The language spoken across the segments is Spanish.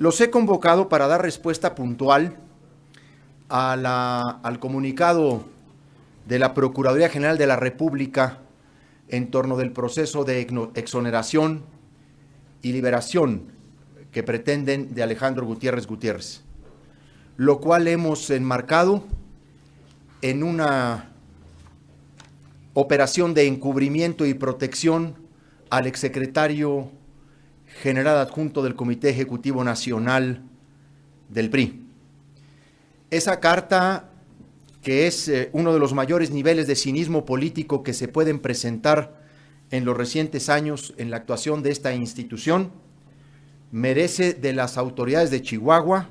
Los he convocado para dar respuesta puntual al comunicado de la Procuraduría General de la República en torno del proceso de exoneración y liberación que pretenden de Alejandro Gutiérrez Gutiérrez, lo cual hemos enmarcado en una operación de encubrimiento y protección al exsecretario general adjunto del Comité Ejecutivo Nacional del PRI. Esa carta, que es uno de los mayores niveles de cinismo político que se pueden presentar en los recientes años en la actuación de esta institución, merece de las autoridades de Chihuahua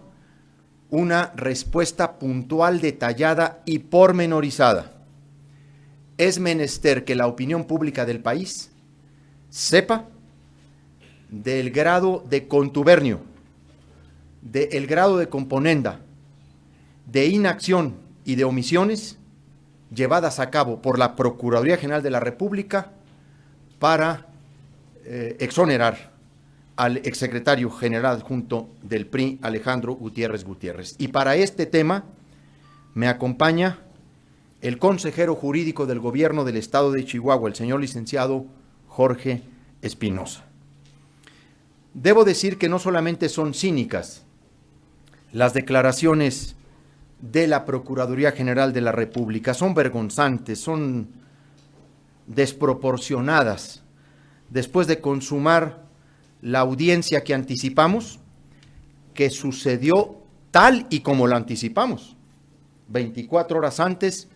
una respuesta puntual, detallada y pormenorizada. Es menester que la opinión pública del país sepa del grado de contubernio, del grado de componenda, de inacción y de omisiones llevadas a cabo por la Procuraduría General de la República para exonerar al exsecretario general adjunto del PRI, Alejandro Gutiérrez Gutiérrez. Y para este tema me acompaña el consejero jurídico del gobierno del estado de Chihuahua, el señor licenciado Jorge Espinosa. Debo decir que no solamente son cínicas las declaraciones de la Procuraduría General de la República, son vergonzantes, son desproporcionadas. Después de consumar la audiencia que anticipamos, que sucedió tal y como la anticipamos. 24 horas antes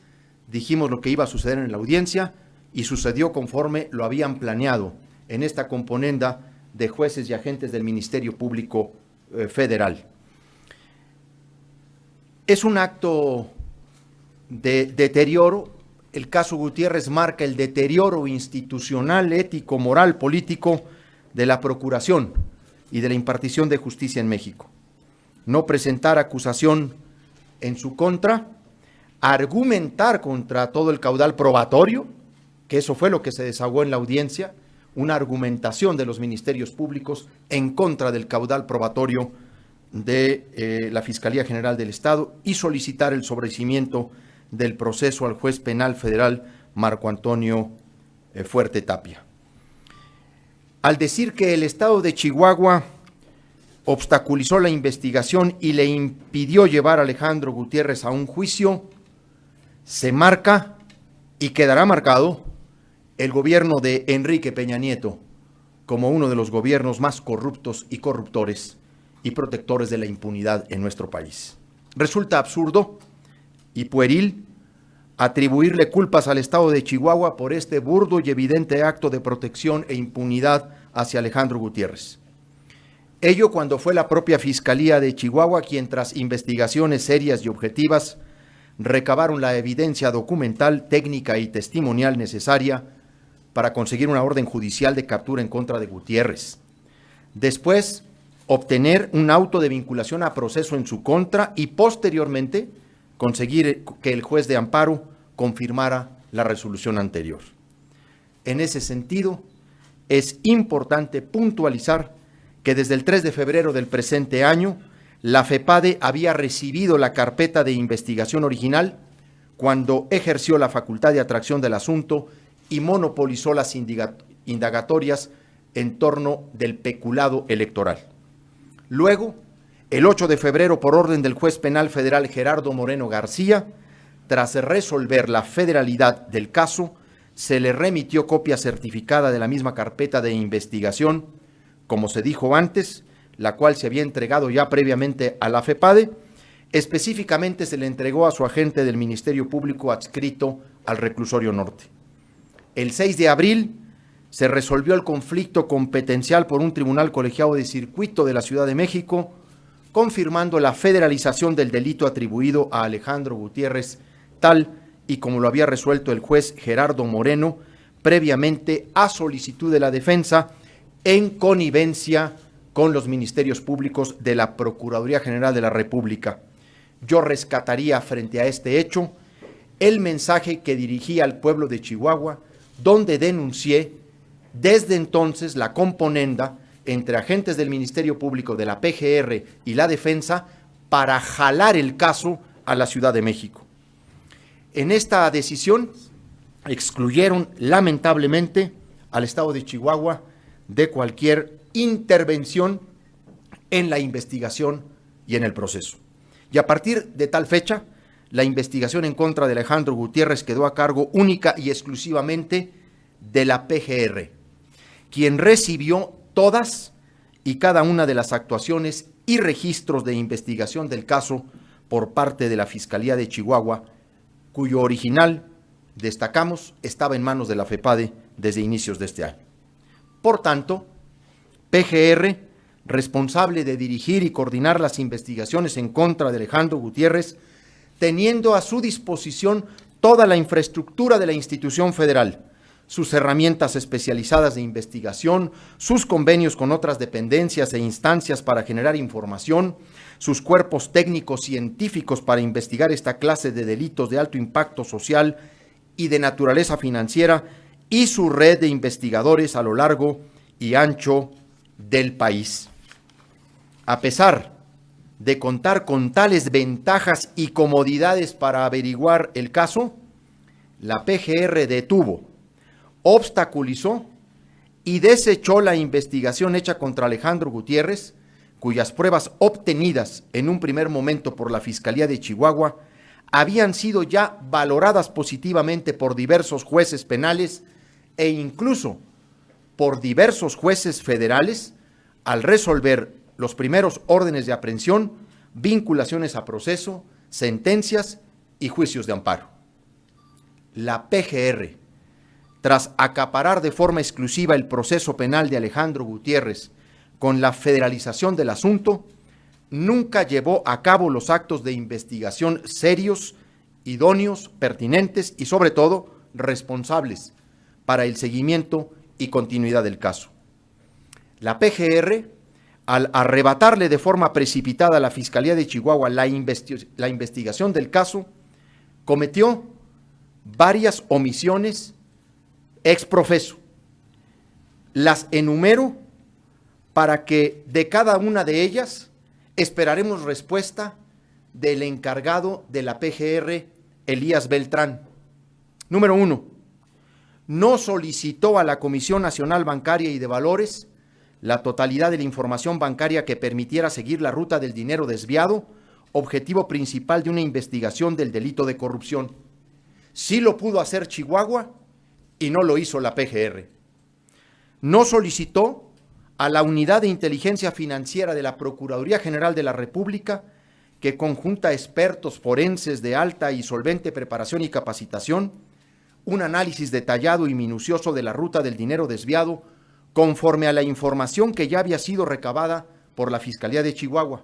dijimos lo que iba a suceder en la audiencia y sucedió conforme lo habían planeado en esta componenda de jueces y agentes del Ministerio Público Federal. Es un acto de deterioro. El caso Gutiérrez marca el deterioro institucional, ético, moral, político de la procuración y de la impartición de justicia en México. No presentar acusación en su contra, argumentar contra todo el caudal probatorio, que eso fue lo que se desahogó en la audiencia, una argumentación de los ministerios públicos en contra del caudal probatorio de la Fiscalía General del Estado y solicitar el sobreseimiento del proceso al juez penal federal Marco Antonio Fuerte Tapia. Al decir que el estado de Chihuahua obstaculizó la investigación y le impidió llevar a Alejandro Gutiérrez a un juicio, se marca y quedará marcado el gobierno de Enrique Peña Nieto como uno de los gobiernos más corruptos y corruptores y protectores de la impunidad en nuestro país. Resulta absurdo y pueril atribuirle culpas al estado de Chihuahua por este burdo y evidente acto de protección e impunidad hacia Alejandro Gutiérrez. Ello cuando fue la propia Fiscalía de Chihuahua quien, tras investigaciones serias y objetivas, recabaron la evidencia documental, técnica y testimonial necesaria para conseguir una orden judicial de captura en contra de Gutiérrez. Después, obtener un auto de vinculación a proceso en su contra y posteriormente conseguir que el juez de amparo confirmara la resolución anterior. En ese sentido, es importante puntualizar que desde el 3 de febrero del presente año, la FEPADE había recibido la carpeta de investigación original cuando ejerció la facultad de atracción del asunto y monopolizó las indagatorias en torno del peculado electoral. Luego, el 8 de febrero, por orden del juez penal federal Gerardo Moreno García, tras resolver la federalidad del caso, se le remitió copia certificada de la misma carpeta de investigación, como se dijo antes, la cual se había entregado ya previamente a la FEPADE. Específicamente se le entregó a su agente del Ministerio Público adscrito al Reclusorio Norte. El 6 de abril se resolvió el conflicto competencial por un tribunal colegiado de circuito de la Ciudad de México, confirmando la federalización del delito atribuido a Alejandro Gutiérrez, tal y como lo había resuelto el juez Gerardo Moreno, previamente a solicitud de la defensa, en connivencia con los ministerios públicos de la Procuraduría General de la República. Yo rescataría frente a este hecho el mensaje que dirigí al pueblo de Chihuahua, donde denuncié desde entonces la componenda entre agentes del Ministerio Público, de la PGR y la Defensa para jalar el caso a la Ciudad de México. En esta decisión excluyeron lamentablemente al Estado de Chihuahua de cualquier intervención en la investigación y en el proceso. Y a partir de tal fecha, la investigación en contra de Alejandro Gutiérrez quedó a cargo única y exclusivamente de la PGR, quien recibió todas y cada una de las actuaciones y registros de investigación del caso por parte de la Fiscalía de Chihuahua, cuyo original, destacamos, estaba en manos de la FEPADE desde inicios de este año. Por tanto, PGR, responsable de dirigir y coordinar las investigaciones en contra de Alejandro Gutiérrez, teniendo a su disposición toda la infraestructura de la institución federal, sus herramientas especializadas de investigación, sus convenios con otras dependencias e instancias para generar información, sus cuerpos técnicos científicos para investigar esta clase de delitos de alto impacto social y de naturaleza financiera, y su red de investigadores a lo largo y ancho del país. A pesar de contar con tales ventajas y comodidades para averiguar el caso, la PGR detuvo, obstaculizó y desechó la investigación hecha contra Alejandro Gutiérrez, cuyas pruebas obtenidas en un primer momento por la Fiscalía de Chihuahua habían sido ya valoradas positivamente por diversos jueces penales e incluso por diversos jueces federales al resolver los primeros órdenes de aprehensión, vinculaciones a proceso, sentencias y juicios de amparo. La PGR, tras acaparar de forma exclusiva el proceso penal de Alejandro Gutiérrez con la federalización del asunto, nunca llevó a cabo los actos de investigación serios, idóneos, pertinentes y sobre todo responsables para el seguimiento y continuidad del caso. La PGR, al arrebatarle de forma precipitada a la Fiscalía de Chihuahua la investigación del caso, cometió varias omisiones ex profeso. Las enumero para que de cada una de ellas esperaremos respuesta del encargado de la PGR, Elías Beltrán. Número 1. No solicitó a la Comisión Nacional Bancaria y de Valores la totalidad de la información bancaria que permitiera seguir la ruta del dinero desviado, objetivo principal de una investigación del delito de corrupción. Sí lo pudo hacer Chihuahua y no lo hizo la PGR. No solicitó a la Unidad de Inteligencia Financiera de la Procuraduría General de la República, que conjunta expertos forenses de alta y solvente preparación y capacitación, un análisis detallado y minucioso de la ruta del dinero desviado, conforme a la información que ya había sido recabada por la Fiscalía de Chihuahua,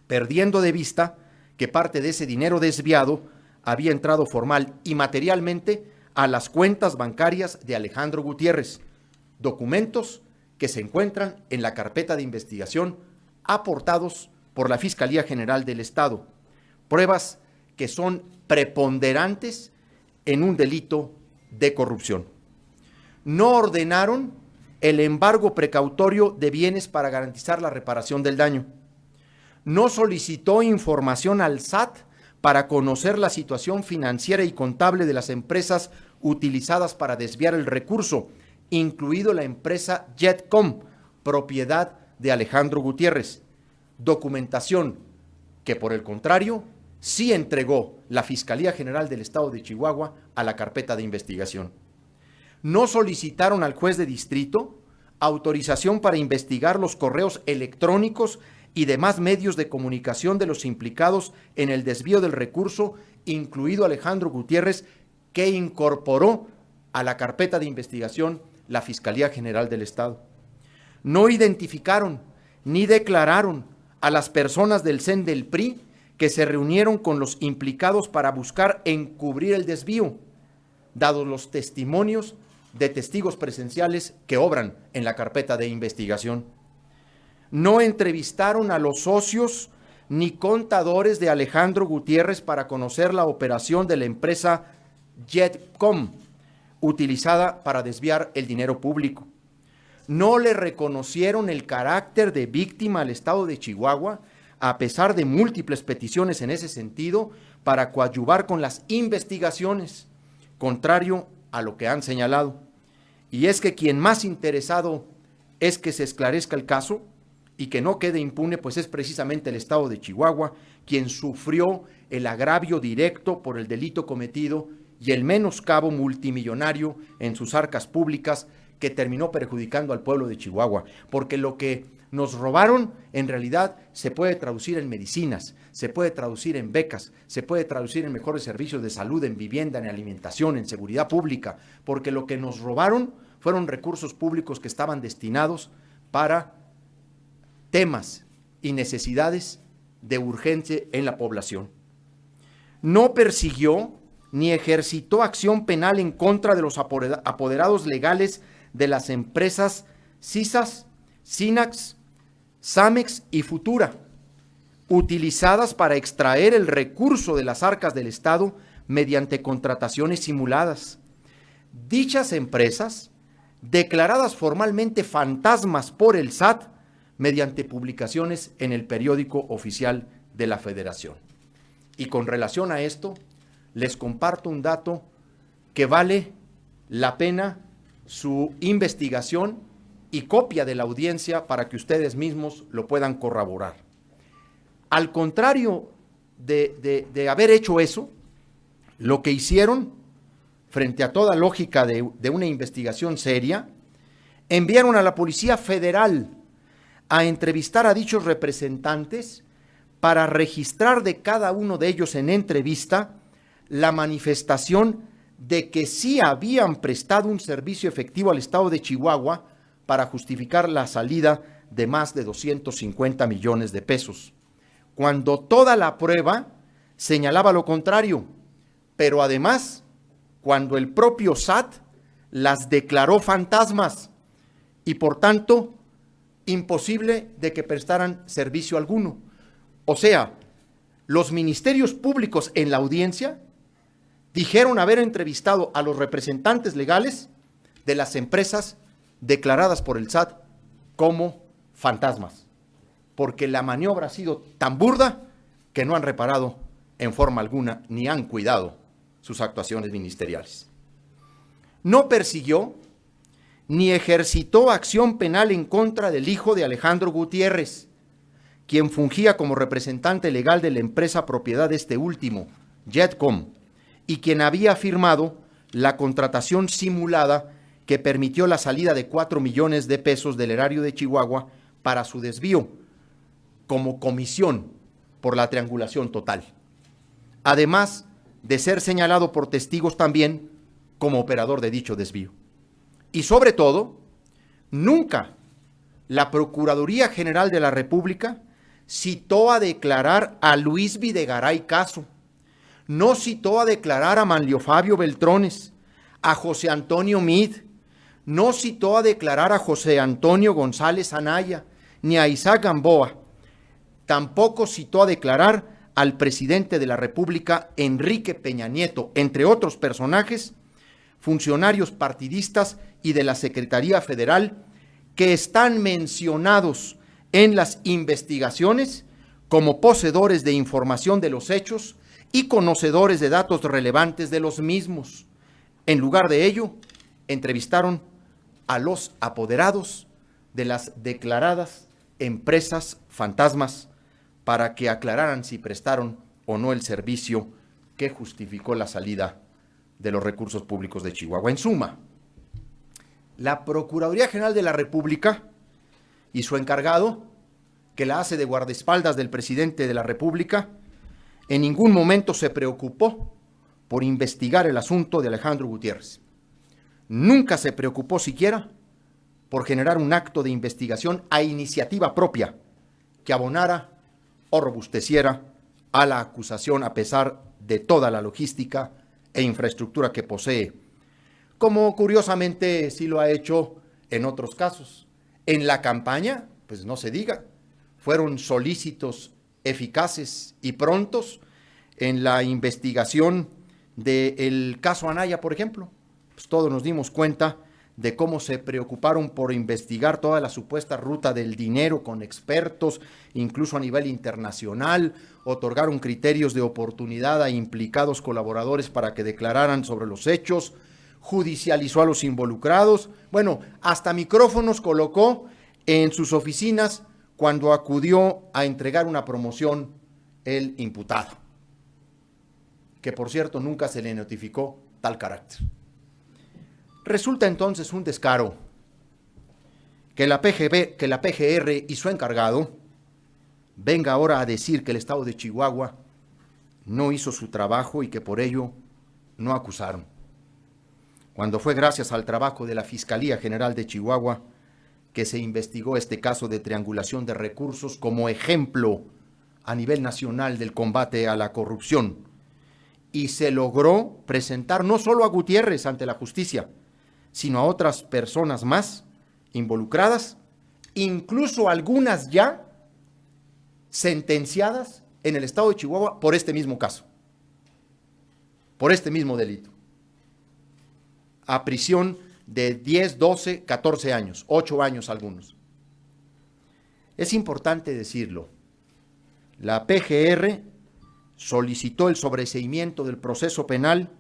perdiendo de vista que parte de ese dinero desviado había entrado formal y materialmente a las cuentas bancarias de Alejandro Gutiérrez, documentos que se encuentran en la carpeta de investigación aportados por la Fiscalía General del Estado, pruebas que son preponderantes en un delito de corrupción. No ordenaron el embargo precautorio de bienes para garantizar la reparación del daño. No solicitó información al SAT para conocer la situación financiera y contable de las empresas utilizadas para desviar el recurso, incluido la empresa Jetcom, propiedad de Alejandro Gutiérrez. Documentación que, por el contrario, sí entregó la Fiscalía General del Estado de Chihuahua a la carpeta de investigación. No solicitaron al juez de distrito autorización para investigar los correos electrónicos y demás medios de comunicación de los implicados en el desvío del recurso, incluido Alejandro Gutiérrez, que incorporó a la carpeta de investigación la Fiscalía General del Estado. No identificaron ni declararon a las personas del CEN del PRI que se reunieron con los implicados para buscar encubrir el desvío, dados los testimonios de testigos presenciales que obran en la carpeta de investigación. No entrevistaron a los socios ni contadores de Alejandro Gutiérrez para conocer la operación de la empresa Jetcom, utilizada para desviar el dinero público. no le reconocieron el carácter de víctima al Estado de Chihuahua, a pesar de múltiples peticiones en ese sentido, para coadyuvar con las investigaciones, contrario a lo que han señalado. Y es que quien más interesado es que se esclarezca el caso y que no quede impune, pues es precisamente el Estado de Chihuahua, quien sufrió el agravio directo por el delito cometido y el menoscabo multimillonario en sus arcas públicas que terminó perjudicando al pueblo de Chihuahua, porque lo que nos robaron en realidad se puede traducir en medicinas, se puede traducir en becas, se puede traducir en mejores servicios de salud, en vivienda, en alimentación, en seguridad pública, porque lo que nos robaron fueron recursos públicos que estaban destinados para temas y necesidades de urgencia en la población. No persiguió ni ejercitó acción penal en contra de los apoderados legales de las empresas CISAS, SINAX, SAMEX y Futura, utilizadas para extraer el recurso de las arcas del Estado mediante contrataciones simuladas. Dichas empresas, declaradas formalmente fantasmas por el SAT, mediante publicaciones en el periódico oficial de la Federación. Y con relación a esto, les comparto un dato que vale la pena su investigación y copia de la audiencia para que ustedes mismos lo puedan corroborar. Al contrario de haber hecho eso, lo que hicieron, frente a toda lógica de una investigación seria, enviaron a la Policía Federal a entrevistar a dichos representantes para registrar de cada uno de ellos en entrevista la manifestación de que sí habían prestado un servicio efectivo al Estado de Chihuahua para justificar la salida de más de 250 millones de pesos, cuando toda la prueba señalaba lo contrario, pero además, cuando el propio SAT las declaró fantasmas y por tanto imposible de que prestaran servicio alguno. O sea, los ministerios públicos en la audiencia dijeron haber entrevistado a los representantes legales de las empresas declaradas por el SAT como fantasmas, porque la maniobra ha sido tan burda que no han reparado en forma alguna ni han cuidado sus actuaciones ministeriales. No persiguió ni ejercitó acción penal en contra del hijo de Alejandro Gutiérrez, quien fungía como representante legal de la empresa propiedad de este último, Jetcom, y quien había firmado la contratación simulada que permitió la salida de 4 millones de pesos del erario de Chihuahua para su desvío, como comisión por la triangulación total, además de ser señalado por testigos también como operador de dicho desvío. Y sobre todo, nunca la Procuraduría General de la República citó a declarar a Luis Videgaray Caso, no citó a declarar a Manlio Fabio Beltrones, a José Antonio Mid, no citó a declarar a José Antonio González Anaya, ni a Isaac Gamboa, tampoco citó a declarar al presidente de la República, Enrique Peña Nieto, entre otros personajes, funcionarios partidistas y de la Secretaría Federal, que están mencionados en las investigaciones como poseedores de información de los hechos y conocedores de datos relevantes de los mismos. En lugar de ello, entrevistaron a los apoderados de las declaradas empresas fantasmas para que aclararan si prestaron o no el servicio que justificó la salida de los recursos públicos de Chihuahua. En suma, la Procuraduría General de la República y su encargado, que la hace de guardaespaldas del presidente de la República, en ningún momento se preocupó por investigar el asunto de Alejandro Gutiérrez. Nunca se preocupó siquiera por generar un acto de investigación a iniciativa propia que abonara o robusteciera a la acusación a pesar de toda la logística e infraestructura que posee, como curiosamente sí lo ha hecho en otros casos. En la campaña, pues no se diga, fueron solícitos, eficaces y prontos en la investigación del caso Anaya, por ejemplo. Pues todos nos dimos cuenta de cómo se preocuparon por investigar toda la supuesta ruta del dinero con expertos, incluso a nivel internacional, otorgaron criterios de oportunidad a implicados colaboradores para que declararan sobre los hechos, judicializó a los involucrados, bueno, hasta micrófonos colocó en sus oficinas cuando acudió a entregar una promoción el imputado, que por cierto nunca se le notificó tal carácter. Resulta entonces un descaro que la PGR y su encargado venga ahora a decir que el Estado de Chihuahua no hizo su trabajo y que por ello no acusaron, cuando fue gracias al trabajo de la Fiscalía General de Chihuahua que se investigó este caso de triangulación de recursos como ejemplo a nivel nacional del combate a la corrupción, y se logró presentar no solo a Gutiérrez ante la justicia, sino a otras personas más involucradas, incluso algunas ya sentenciadas en el Estado de Chihuahua por este mismo caso, por este mismo delito, a prisión de 10, 12, 14 años, 8 años algunos. Es importante decirlo, la PGR solicitó el sobreseimiento del proceso penal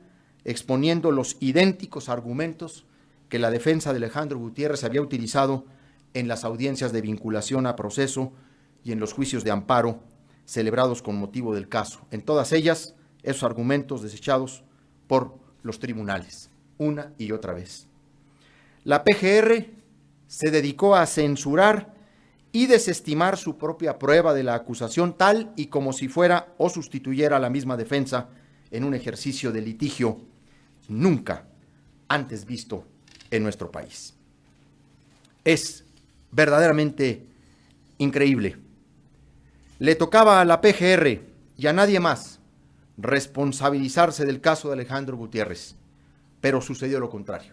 exponiendo los idénticos argumentos que la defensa de Alejandro Gutiérrez había utilizado en las audiencias de vinculación a proceso y en los juicios de amparo celebrados con motivo del caso. En todas ellas, esos argumentos desechados por los tribunales, una y otra vez. La PGR se dedicó a censurar y desestimar su propia prueba de la acusación, tal y como si fuera o sustituyera a la misma defensa en un ejercicio de litigio nunca antes visto en nuestro país. Es verdaderamente increíble. Le tocaba a la PGR y a nadie más responsabilizarse del caso de Alejandro Gutiérrez, pero sucedió lo contrario.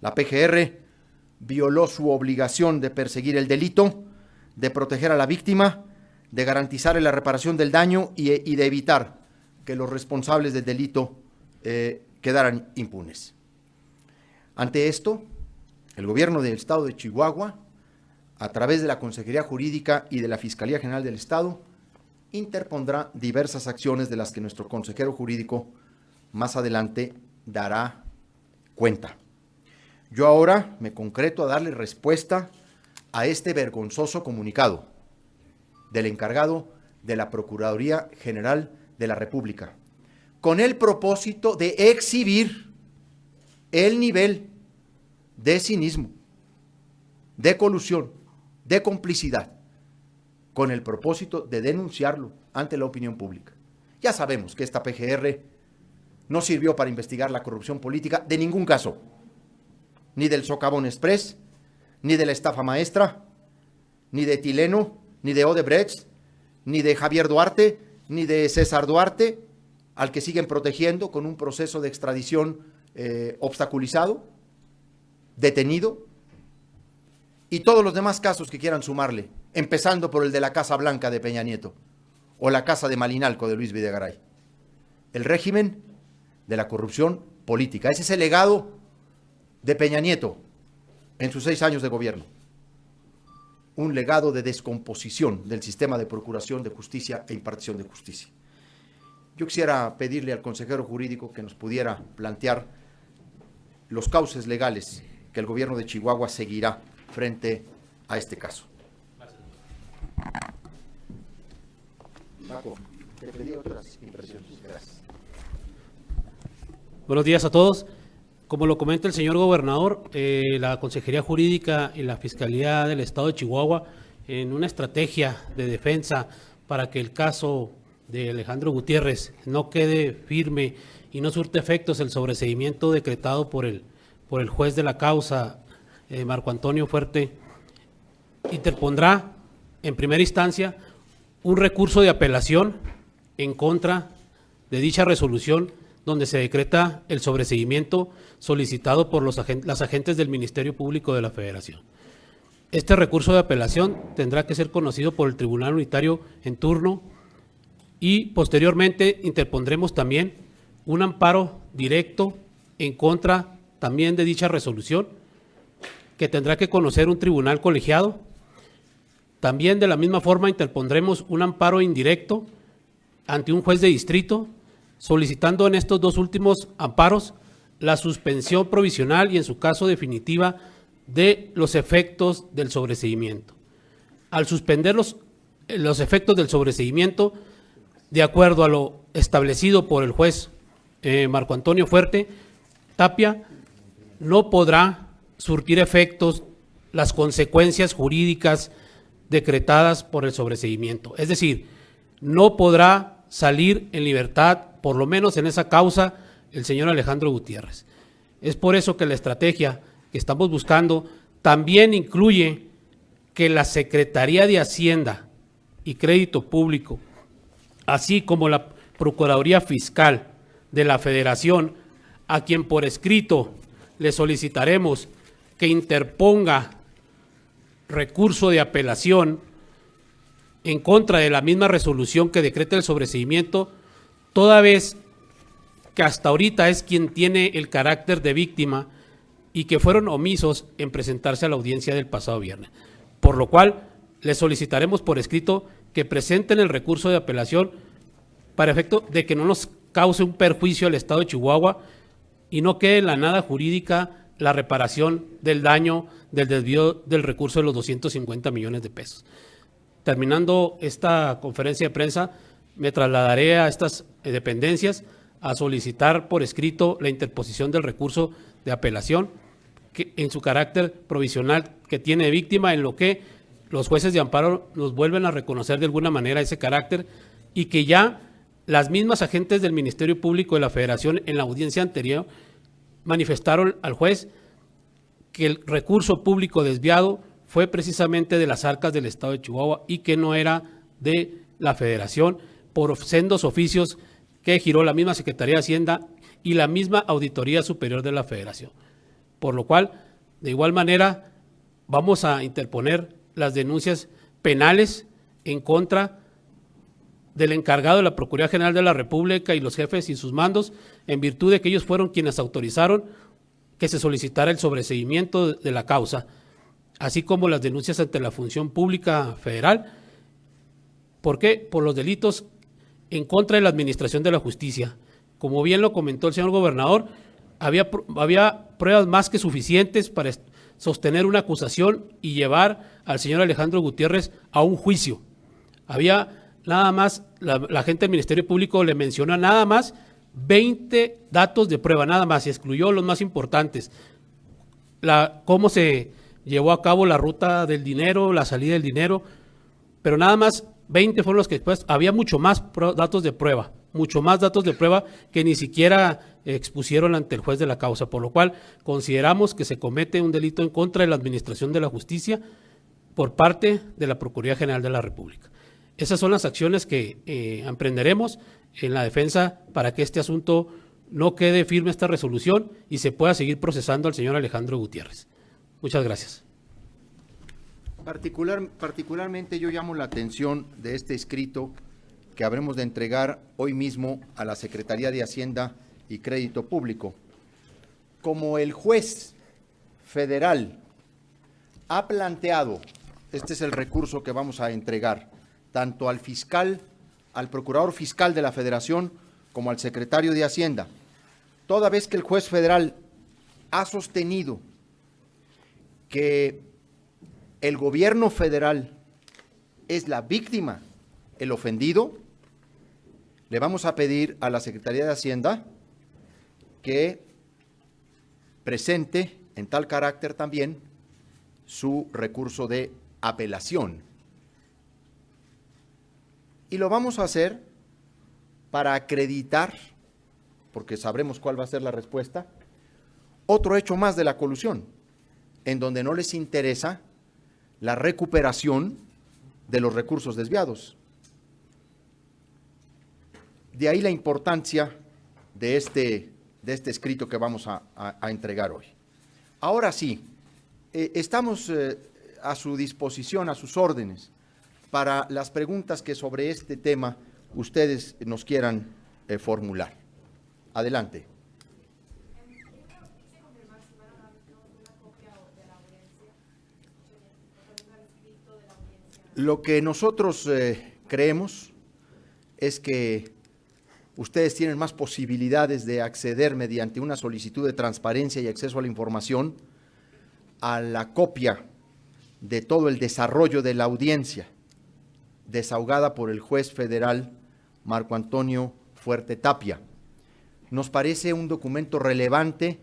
La PGR violó su obligación de perseguir el delito, de proteger a la víctima, de garantizar la reparación del daño y de evitar que los responsables del delito quedaran impunes. Ante esto, el gobierno del Estado de Chihuahua, a través de la Consejería Jurídica y de la Fiscalía General del Estado, interpondrá diversas acciones de las que nuestro consejero jurídico más adelante dará cuenta. Yo ahora me concreto a darle respuesta a este vergonzoso comunicado del encargado de la Procuraduría General de la República, con el propósito de exhibir el nivel de cinismo, de colusión, de complicidad, con el propósito de denunciarlo ante la opinión pública. Ya sabemos que esta PGR no sirvió para investigar la corrupción política de ningún caso, ni del Socavón Express, ni de la estafa maestra, ni de Tileno, ni de Odebrecht, ni de Javier Duarte, ni de César Duarte, al que siguen protegiendo con un proceso de extradición obstaculizado, detenido, y todos los demás casos que quieran sumarle, empezando por el de la Casa Blanca de Peña Nieto o la Casa de Malinalco de Luis Videgaray. El régimen de la corrupción política. Ese es el legado de Peña Nieto en sus 6 años de gobierno. Un legado de descomposición del sistema de procuración de justicia e impartición de justicia. Yo quisiera pedirle al consejero jurídico que nos pudiera plantear los cauces legales que el gobierno de Chihuahua seguirá frente a este caso. Paco, te pedí otras impresiones. Gracias. Buenos días a todos. Como lo comenta el señor gobernador, la Consejería Jurídica y la Fiscalía del Estado de Chihuahua, en una estrategia de defensa para que el caso de Alejandro Gutiérrez no quede firme y no surte efectos el sobreseimiento decretado por el juez de la causa, Marco Antonio Fuerte, interpondrá en primera instancia un recurso de apelación en contra de dicha resolución donde se decreta el sobreseimiento solicitado por las agentes del Ministerio Público de la Federación. Este recurso de apelación tendrá que ser conocido por el Tribunal Unitario en turno y posteriormente interpondremos también un amparo directo en contra también de dicha resolución que tendrá que conocer un tribunal colegiado. También de la misma forma interpondremos un amparo indirecto ante un juez de distrito, solicitando en estos dos últimos amparos la suspensión provisional y en su caso definitiva de los efectos del sobreseimiento. Al suspender los efectos del sobreseimiento, de acuerdo a lo establecido por el juez Marco Antonio Fuerte Tapia, no podrá surtir efectos las consecuencias jurídicas decretadas por el sobreseimiento. Es decir, no podrá salir en libertad, por lo menos en esa causa, el señor Alejandro Gutiérrez. Es por eso que la estrategia que estamos buscando también incluye que la Secretaría de Hacienda y Crédito Público, así como la Procuraduría Fiscal de la Federación, a quien por escrito le solicitaremos que interponga recurso de apelación en contra de la misma resolución que decreta el sobreseimiento, toda vez que hasta ahorita es quien tiene el carácter de víctima y que fueron omisos en presentarse a la audiencia del pasado viernes. Por lo cual, le solicitaremos por escrito que presenten el recurso de apelación para efecto de que no nos cause un perjuicio al Estado de Chihuahua y no quede en la nada jurídica la reparación del daño del desvío del recurso de los 250 millones de pesos. Terminando esta conferencia de prensa, me trasladaré a estas dependencias a solicitar por escrito la interposición del recurso de apelación que, en su carácter provisional que tiene de víctima, en lo que los jueces de amparo nos vuelven a reconocer de alguna manera ese carácter y que ya las mismas agentes del Ministerio Público de la Federación en la audiencia anterior manifestaron al juez que el recurso público desviado fue precisamente de las arcas del Estado de Chihuahua y que no era de la Federación por sendos oficios que giró la misma Secretaría de Hacienda y la misma Auditoría Superior de la Federación. Por lo cual, de igual manera, vamos a interponer las denuncias penales en contra del encargado de la Procuraduría General de la República y los jefes y sus mandos, en virtud de que ellos fueron quienes autorizaron que se solicitara el sobreseimiento de la causa, así como las denuncias ante la Función Pública Federal. ¿Por qué? Por los delitos en contra de la administración de la justicia. Como bien lo comentó el señor gobernador, había pruebas más que suficientes para sostener una acusación y llevar al señor Alejandro Gutiérrez a un juicio. Había nada más, la gente del Ministerio Público le mencionó nada más 20 datos de prueba, nada más, y excluyó los más importantes. Cómo se llevó a cabo la ruta del dinero, la salida del dinero, pero nada más 20 fueron los que después, había mucho más datos de prueba, mucho más datos de prueba que ni siquiera expusieron ante el juez de la causa, por lo cual consideramos que se comete un delito en contra de la administración de la justicia por parte de la Procuraduría General de la República. Esas son las acciones que emprenderemos en la defensa para que este asunto no quede firme esta resolución y se pueda seguir procesando al señor Alejandro Gutiérrez. Muchas gracias. Particularmente yo llamo la atención de este escrito que habremos de entregar hoy mismo a la Secretaría de Hacienda y Crédito Público. Como el juez federal ha planteado, este es el recurso que vamos a entregar, tanto al fiscal, al procurador fiscal de la Federación, como al secretario de Hacienda, toda vez que el juez federal ha sostenido que el gobierno federal es la víctima, el ofendido, le vamos a pedir a la Secretaría de Hacienda que presente en tal carácter también su recurso de apelación. Y lo vamos a hacer para acreditar, porque sabremos cuál va a ser la respuesta, otro hecho más de la colusión, en donde no les interesa la recuperación de los recursos desviados. De ahí la importancia de este escrito que vamos a entregar hoy. Ahora sí, estamos a su disposición, a sus órdenes, para las preguntas que sobre este tema ustedes nos quieran formular. Adelante. Lo que nosotros creemos es que ustedes tienen más posibilidades de acceder mediante una solicitud de transparencia y acceso a la información a la copia de todo el desarrollo de la audiencia desahogada por el juez federal Marco Antonio Fuerte Tapia. Nos parece un documento relevante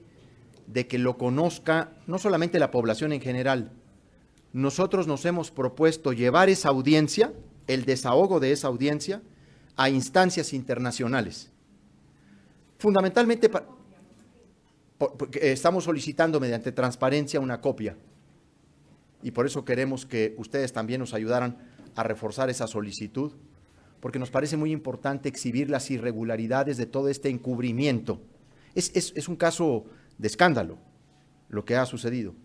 de que lo conozca no solamente la población en general. Nosotros nos hemos propuesto llevar esa audiencia, el desahogo de esa audiencia, a instancias internacionales. Fundamentalmente, porque estamos solicitando mediante transparencia una copia y por eso queremos que ustedes también nos ayudaran a reforzar esa solicitud, porque nos parece muy importante exhibir las irregularidades de todo este encubrimiento. Es un caso de escándalo lo que ha sucedido.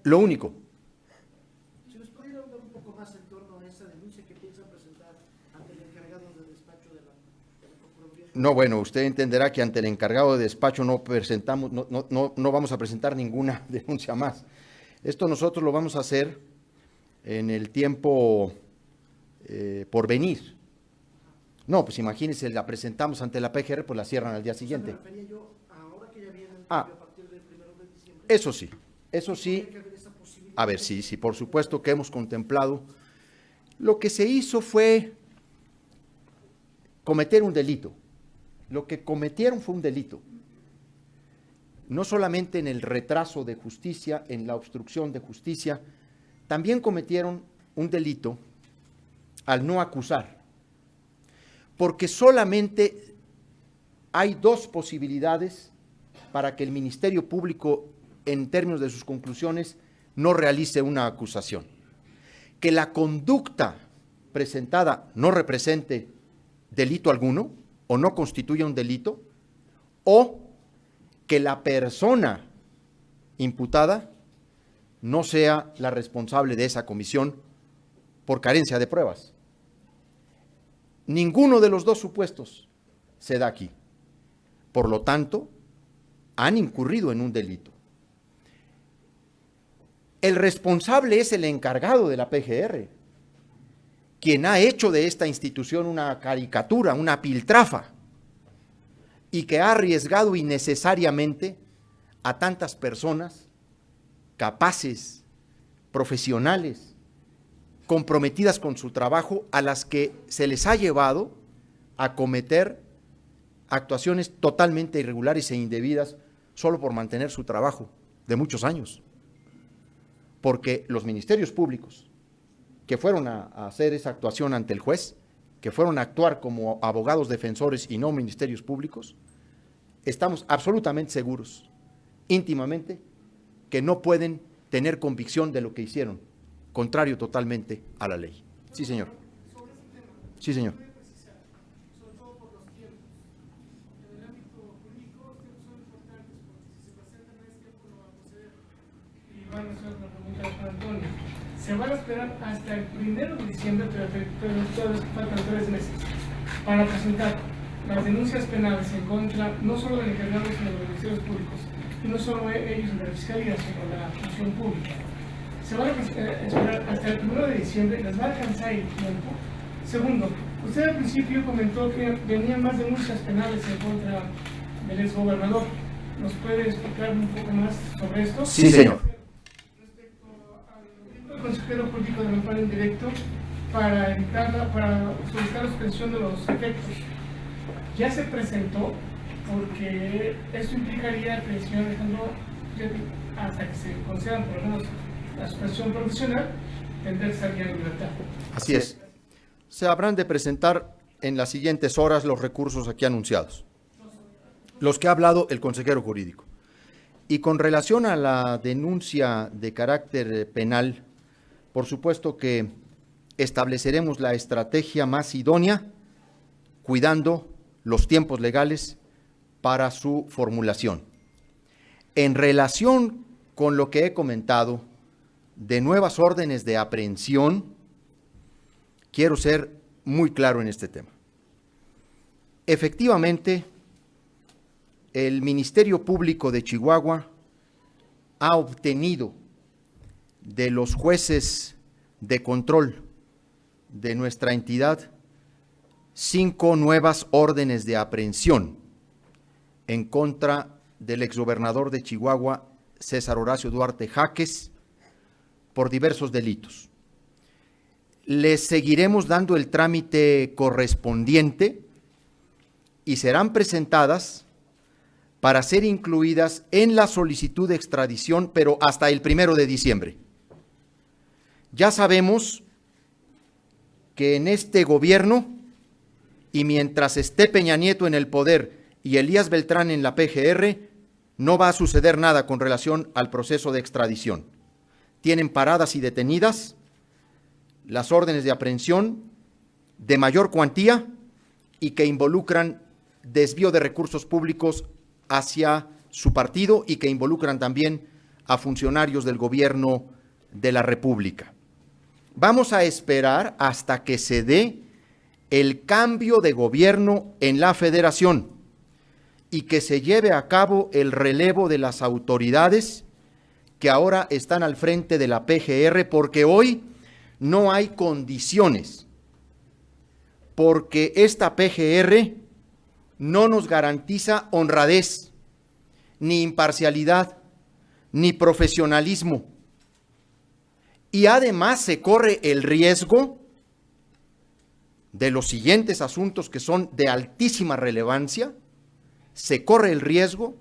Lo único. Si nos pudiera hablar un poco más en torno a esa denuncia que piensan presentar ante el encargado de despacho de la Procuraduría. No, bueno, usted entenderá que ante el encargado de despacho no vamos a presentar ninguna denuncia más. Esto nosotros lo vamos a hacer en el tiempo por venir. No, pues imagínense, la presentamos ante la PGR, pues la cierran al día siguiente. Me refería yo ahora que ya viene el cambio a partir del 1 de diciembre. Eso sí. A ver, sí, por supuesto que hemos contemplado. Lo que se hizo fue cometer un delito. Lo que cometieron fue un delito. No solamente en el retraso de justicia, en la obstrucción de justicia, también cometieron un delito al no acusar. Porque solamente hay dos posibilidades para que el Ministerio Público, en términos de sus conclusiones, no realice una acusación. Que la conducta presentada no represente delito alguno o no constituya un delito, o que la persona imputada no sea la responsable de esa comisión por carencia de pruebas. Ninguno de los dos supuestos se da aquí. Por lo tanto, han incurrido en un delito. El responsable es el encargado de la PGR, quien ha hecho de esta institución una caricatura, una piltrafa, y que ha arriesgado innecesariamente a tantas personas capaces, profesionales, comprometidas con su trabajo, a las que se les ha llevado a cometer actuaciones totalmente irregulares e indebidas solo por mantener su trabajo de muchos años. Porque los ministerios públicos que fueron a hacer esa actuación ante el juez, que fueron a actuar como abogados defensores y no ministerios públicos, estamos absolutamente seguros, íntimamente, que no pueden tener convicción de lo que hicieron, contrario totalmente a la ley. Sí, señor. Sí, señor. Sobre todo por los tiempos. En el ámbito jurídico, los tiempos son importantes porque si se presentan en este tiempo no va a proceder. Y van a hacer una pregunta de Juan Antonio. Se van a esperar hasta el 1 de diciembre, pero todavía faltan 3 meses, para presentar las denuncias penales en contra no solo del encargado, sino de los ministerios públicos, y no solo ellos de la Fiscalía, sino de la función pública. Se van a esperar hasta el 1 de diciembre, les va a alcanzar el tiempo. Segundo, usted al principio comentó que venían más denuncias penales en contra del exgobernador. ¿Nos puede explicar un poco más sobre esto? Sí, señor. Respecto al consejero jurídico del amparo indirecto para solicitar la suspensión de los efectos, ya se presentó, porque eso implicaría que el señor Alejandro, hasta que se concedan por lo menos la suspensión provisional, tendrá que salir en libertad. Así es. Se habrán de presentar en las siguientes horas los recursos aquí anunciados, los que ha hablado el consejero jurídico. Y con relación a la denuncia de carácter penal, por supuesto que estableceremos la estrategia más idónea, cuidando los tiempos legales para su formulación. En relación con lo que he comentado de nuevas órdenes de aprehensión, quiero ser muy claro en este tema. Efectivamente, el Ministerio Público de Chihuahua ha obtenido de los jueces de control de nuestra entidad 5 nuevas órdenes de aprehensión en contra del exgobernador de Chihuahua, César Horacio Duarte Jaques, por diversos delitos. Les seguiremos dando el trámite correspondiente y serán presentadas para ser incluidas en la solicitud de extradición, pero hasta el 1 de diciembre. Ya sabemos que en este gobierno, y mientras esté Peña Nieto en el poder y Elías Beltrán en la PGR, no va a suceder nada con relación al proceso de extradición. Tienen paradas y detenidas las órdenes de aprehensión de mayor cuantía y que involucran desvío de recursos públicos hacia su partido y que involucran también a funcionarios del gobierno de la República. Vamos a esperar hasta que se dé el cambio de gobierno en la Federación y que se lleve a cabo el relevo de las autoridades que ahora están al frente de la PGR, porque hoy no hay condiciones, porque esta PGR no nos garantiza honradez, ni imparcialidad, ni profesionalismo. Y además se corre el riesgo de los siguientes asuntos que son de altísima relevancia. Se corre el riesgo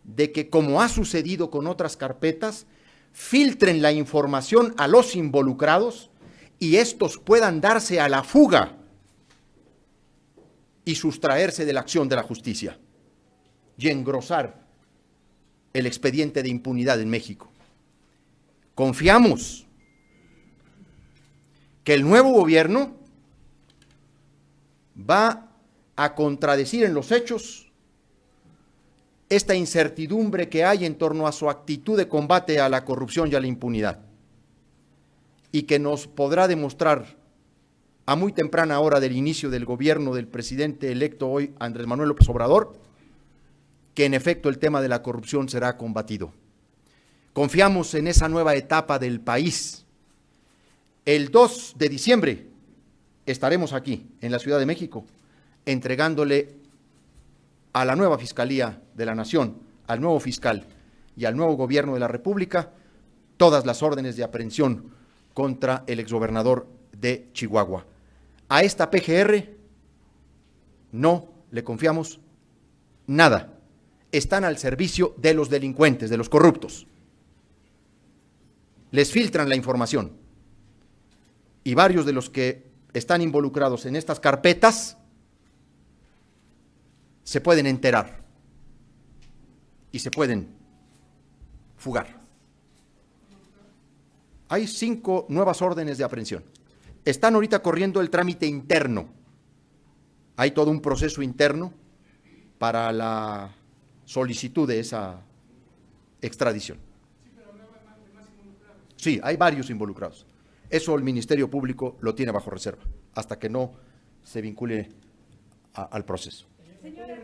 de que, como ha sucedido con otras carpetas, filtren la información a los involucrados y estos puedan darse a la fuga y sustraerse de la acción de la justicia y engrosar el expediente de impunidad en México. Confiamos que el nuevo gobierno va a contradecir en los hechos esta incertidumbre que hay en torno a su actitud de combate a la corrupción y a la impunidad, y que nos podrá demostrar a muy temprana hora del inicio del gobierno del presidente electo hoy, Andrés Manuel López Obrador, que en efecto el tema de la corrupción será combatido. Confiamos en esa nueva etapa del país. El 2 de diciembre estaremos aquí, en la Ciudad de México, entregándole a la nueva Fiscalía de la Nación, al nuevo fiscal y al nuevo gobierno de la República todas las órdenes de aprehensión contra el exgobernador de Chihuahua. A esta PGR no le confiamos nada. Están al servicio de los delincuentes, de los corruptos. Les filtran la información. Y varios de los que están involucrados en estas carpetas se pueden enterar y se pueden fugar. Hay 5 nuevas órdenes de aprehensión. Están ahorita corriendo el trámite interno. Hay todo un proceso interno para la solicitud de esa extradición. Sí, hay varios involucrados. Eso el Ministerio Público lo tiene bajo reserva, hasta que no se vincule al proceso. Señora,